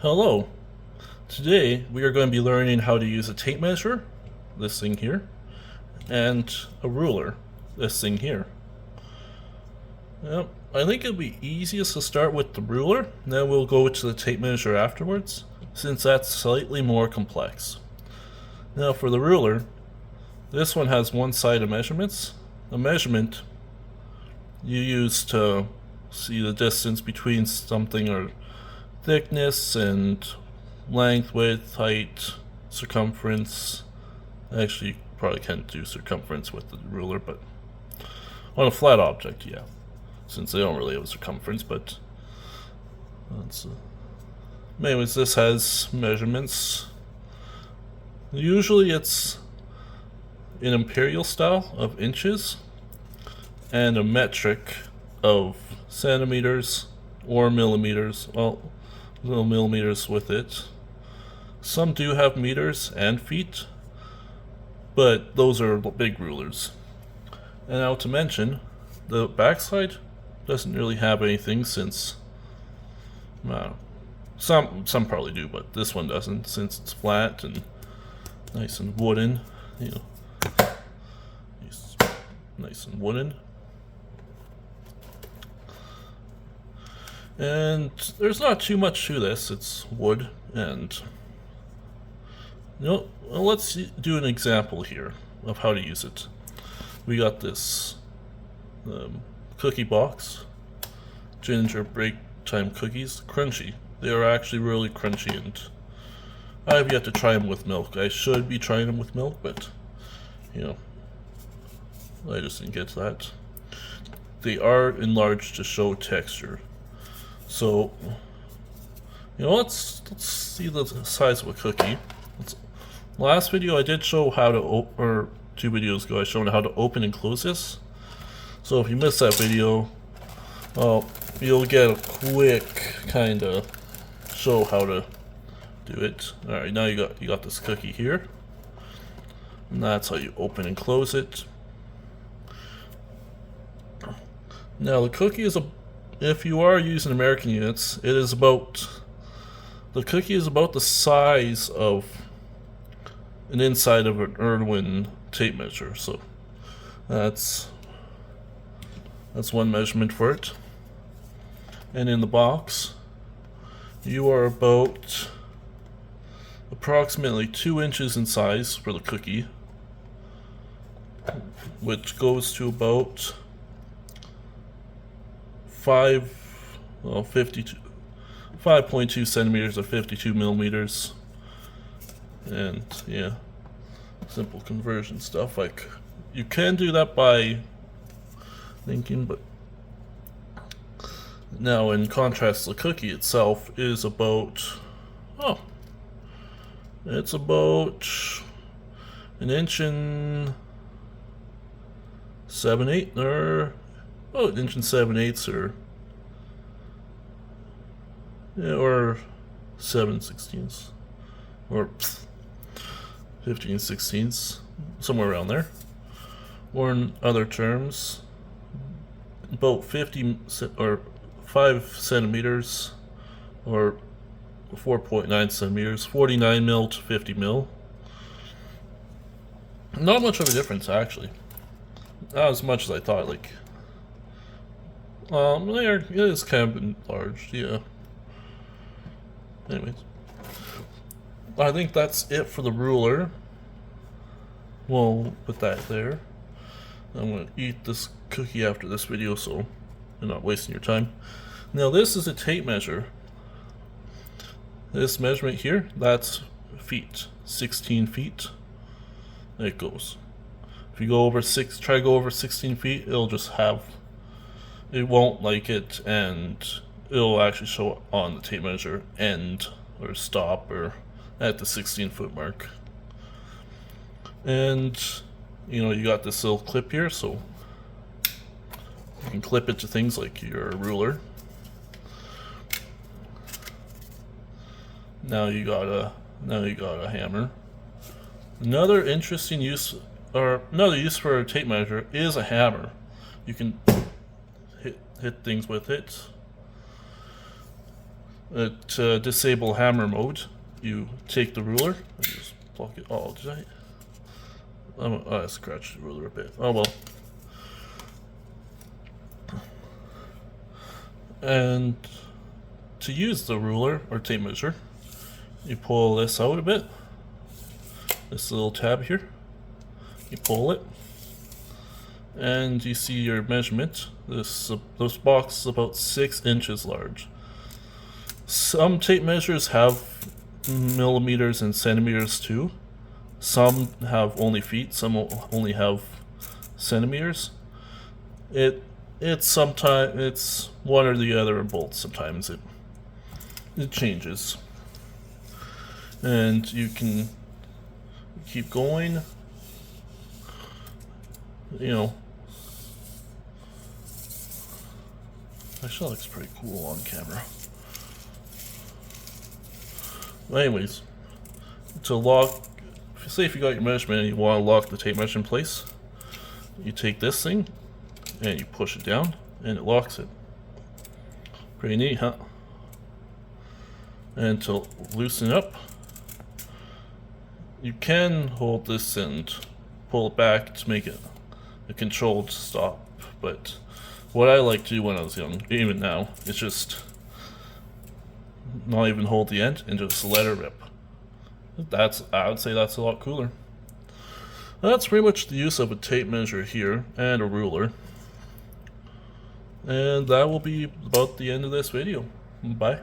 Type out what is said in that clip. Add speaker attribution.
Speaker 1: Hello. Today we are going to be learning how to use a tape measure, this thing here, and a ruler, this thing here. Yep. I think it'll be easiest to start with the ruler, then we'll go to the tape measure afterwards, since that's slightly more complex. Now for the ruler, this one has one side of measurements. The measurement you use to see the distance between something, or thickness and length, width, height, circumference. Actually, you probably can't do circumference with the ruler, but on a flat object, yeah, since they don't really have a circumference. But that's anyways, this has measurements. Usually it's an imperial style of inches and a metric of centimeters or millimeters. Well, little millimeters with it. Some do have meters and feet, but those are big rulers. And now to mention, the backside doesn't really have anything, since some probably do, but this one doesn't, since it's flat and nice and wooden. You know, nice and wooden. And there's not too much to this. It's wood, and well, let's do an example here of how to use it. We got this cookie box, ginger break time cookies, crunchy. They are actually really crunchy, and I have yet to try them with milk. I should be trying them with milk, but you know, I just didn't get to that. They are enlarged to show texture. So, you know, let's see the size of a cookie. Last video I did show how to or 2 videos ago I showed how to open and close this. So if you missed that video, well, you'll get a quick kind of show how to do it. All right, now you got this cookie here, and that's how you open and close it. Now the cookie is if you are using American units, the cookie is about the size of an inside of an Irwin tape measure. So that's one measurement for it. And in the box, you are about approximately 2 inches in size for the cookie, which goes to about 5.2 centimeters or 52 millimeters. And yeah, simple conversion stuff. Like, you can do that by thinking, but now in contrast, the cookie itself is about it's about an inch and 7/8, or an inch and 7/8, or 7/16, or 15/16, somewhere around there. Or in other terms, about 50 or 5 centimeters, or 4.9 centimeters, 49 mil to 50 mil. Not much of a difference, actually. Not as much as I thought. Like, it is kind of enlarged, yeah. Anyways, I think that's it for the ruler. We'll put that there. I'm going to eat this cookie after this video, so you're not wasting your time. Now this is a tape measure. This measurement here, that's feet, 16 feet. It goes. If you go over try to go over 16 feet, it won't like it, and it'll actually show on the tape measure end or stop or at the 16-foot mark. And you know, you got this little clip here, so you can clip it to things like your ruler. Now you got a hammer. Another interesting use, or another use for a tape measure, is a hammer. You can hit things with it. To disable hammer mode, you take the ruler and just block it. Oh, did I scratched the ruler a bit. Oh well. And to use the ruler or tape measure, you pull this out a bit. This little tab here. You pull it, and you see your measurement. This box is about 6 inches large. Some tape measures have millimeters and centimeters too. Some have only feet, some only have centimeters. It's sometimes it's one or the other or both. Sometimes it changes, and you can keep going. You know, actually that looks pretty cool on camera. But anyways, to lock, say if you got your measurement and you want to lock the tape measure in place, you take this thing and you push it down and it locks it. Pretty neat, huh? And to loosen up, you can hold this and pull it back to make it a controlled stop, but what I like to do when I was young, even now, is just not even hold the end and just let it rip. I would say that's a lot cooler. That's pretty much the use of a tape measure here and a ruler. And that will be about the end of this video. Bye.